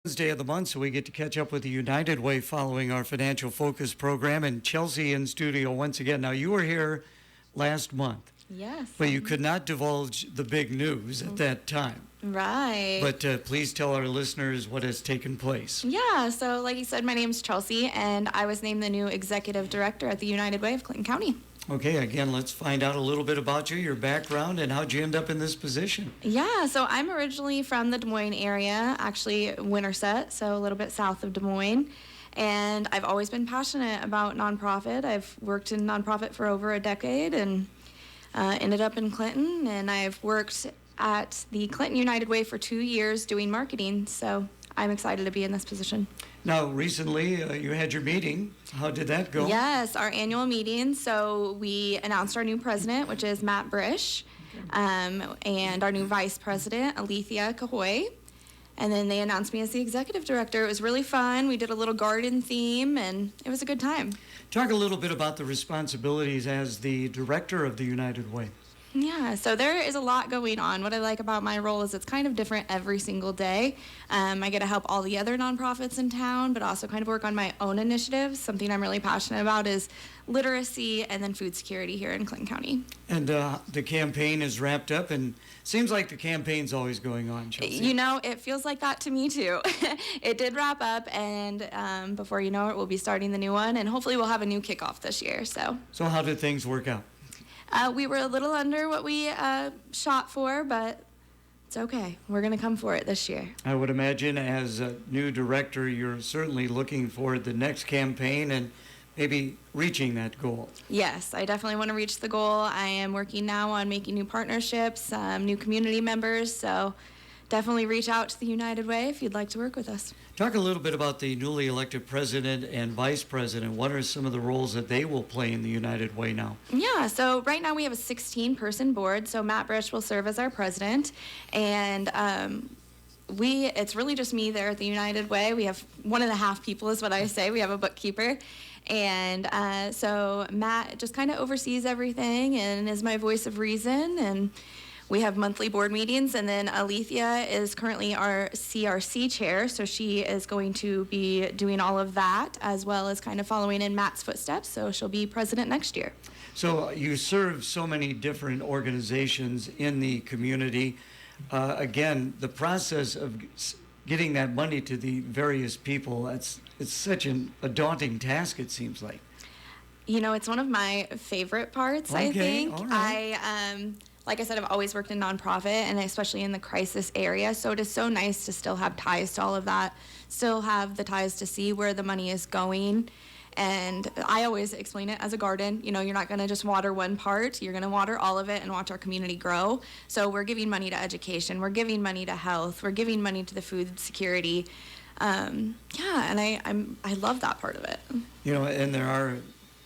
Wednesday of the month, so we get to catch up with the United Way following our Financial Focus program. And Chelsea in studio once again. Now, you were here last month, Yes. but you could not divulge the big news at that time. Right. But please tell our listeners what has taken place. Yeah, so like you said, my name's Chelsea, and I was named the new executive director at the United Way of Clinton County. Okay, again, let's find out a little bit about you, your background, and how'd you end up in this position. Yeah, so I'm originally from the Des Moines area, actually Winterset, so a little bit south of Des Moines. And I've always been passionate about nonprofit. I've worked in nonprofit for over a decade and ended up in Clinton. And I've worked at the Clinton United Way for 2 years doing marketing. So I'm excited to be in this position. Now, recently, you had your meeting. How did that go? Yes, our annual meeting. So we announced our new president, which is Matt Brish, and our new vice president, Alethea Cahoy. And then they announced me as the executive director. It was really fun. We did a little garden theme, and it was a good time. Talk a little bit about the responsibilities as the director of the United Way. Yeah, so there is a lot going on. What I like about my role is it's kind of different every single day. I get to help all the other nonprofits in town, but also kind of work on my own initiatives. Something I'm really passionate about is literacy and then food security here in Clinton County. And the campaign is wrapped up, and seems like the campaign's always going on, Chelsea. You know, it feels like that to me too. It did wrap up, and before you know it, we'll be starting the new one, and hopefully we'll have a new kickoff this year. So how did things work out? We were a little under what we shot for, but it's okay. We're going to come for it this year. I would imagine as a new director, you're certainly looking for the next campaign and maybe reaching that goal. Yes, I definitely want to reach the goal. I am working now on making new partnerships, new community members, so definitely reach out to the United Way if you'd like to work with us. Talk a little bit about the newly elected president and vice president. What are some of the roles that they will play in the United Way now? Yeah, so right now we have a 16-person board, so Matt Brish will serve as our president, and it's really just me there at the United Way. We have 1.5 people is what I say. We have a bookkeeper. And so Matt just kind of oversees everything and is my voice of reason. And we have monthly board meetings. And then Alethea is currently our CRC chair. So she is going to be doing all of that as well as kind of following in Matt's footsteps. So she'll be president next year. So you serve so many different organizations in the community. Again, the process of getting that money to the various people, it's such a daunting task, it seems like. You know, it's one of my favorite parts, okay, I think. all right. Like I said, I've always worked in nonprofit, and especially in the crisis area, so it is so nice to still have ties to all of that, still have the ties to see where the money is going. And I always explain it as a garden. You know, you're not going to just water one part. You're going to water all of it and watch our community grow. So we're giving money to education. We're giving money to health. We're giving money to the food security. And I love that part of it. You know, and there are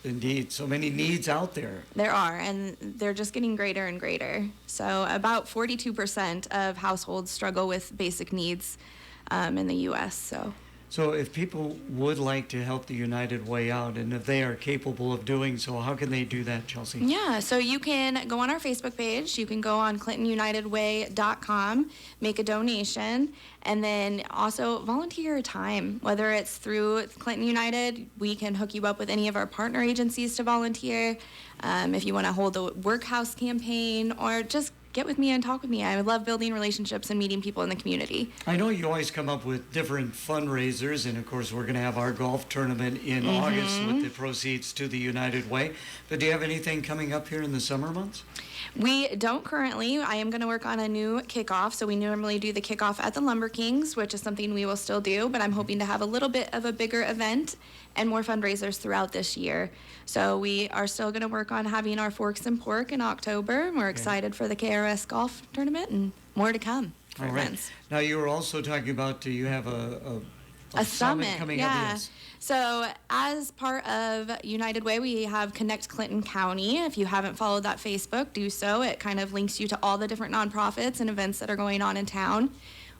indeed so many needs out there. There are, and they're just getting greater and greater. So about 42% of households struggle with basic needs in the U.S., So if people would like to help the United Way out, and if they are capable of doing so, how can they do that, Chelsea? Yeah, so you can go on our Facebook page. You can go on ClintonUnitedWay.com, make a donation, and then also volunteer your time. Whether it's through Clinton United, we can hook you up with any of our partner agencies to volunteer. If you want to hold a workhouse campaign, or just get with me and talk with me. I love building relationships and meeting people in the community. I know you always come up with different fundraisers, and of course we're going to have our golf tournament in August with the proceeds to the United Way. But do you have anything coming up here in the summer months? We don't currently. I am going to work on a new kickoff. So we normally do the kickoff at the Lumber Kings, which is something we will still do, but I'm hoping to have a little bit of a bigger event and more fundraisers throughout this year. So we are still going to work on having our Forks and Pork in October. We're excited for the KRS golf tournament and more to come for events. Now you were also talking about you have a summit coming up. Yes. So as part of United Way, we have Connect Clinton County. If you haven't followed that Facebook, do so. It kind of links you to all the different nonprofits and events that are going on in town.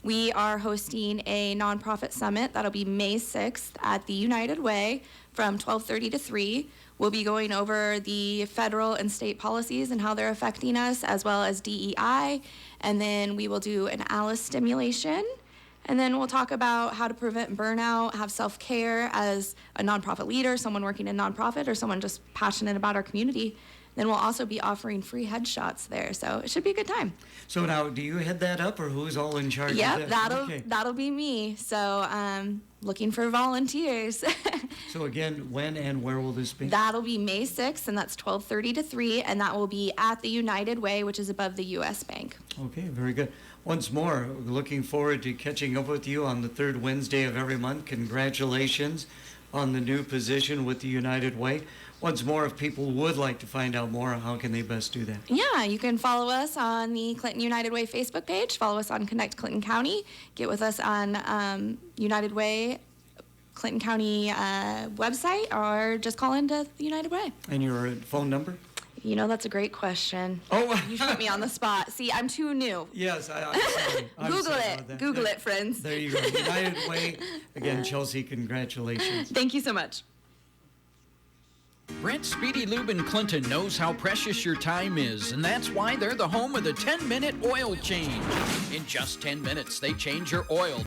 We are hosting a nonprofit summit that'll be May 6th at the United Way from 12:30 to 3. We'll be going over the federal and state policies and how they're affecting us, as well as DEI. And then we will do an ALICE stimulation. And then we'll talk about how to prevent burnout, have self-care as a nonprofit leader, someone working in nonprofit, or someone just passionate about our community. Then we'll also be offering free headshots there, so it should be a good time. So now, do you head that up, or who's all in charge of Yep, this? that'll be me. So looking for volunteers. So again, when and where will this be? That'll be May 6th, and that's 12:30 to 3, and that will be at the United Way, which is above the U.S. Bank. Okay, very good. Once more, looking forward to catching up with you on the third Wednesday of every month. Congratulations on the new position with the United Way. Once more, if people would like to find out more, how can they best do that? Yeah, you can follow us on the Clinton United Way Facebook page, follow us on Connect Clinton County, get with us on United Way Clinton County website, or just call into the United Way. And your phone number? You know, that's a great question. Oh, You put me on the spot. See, I'm too new. yes. I'm sorry. I'm Google sorry it. about that. Google Yeah. it, friends. There you go. United Way. Again, Chelsea, congratulations. Thank you so much. Brent Speedy Lube in Clinton knows how precious your time is, and that's why they're the home of the 10-minute oil change. In just 10 minutes, they change your oil.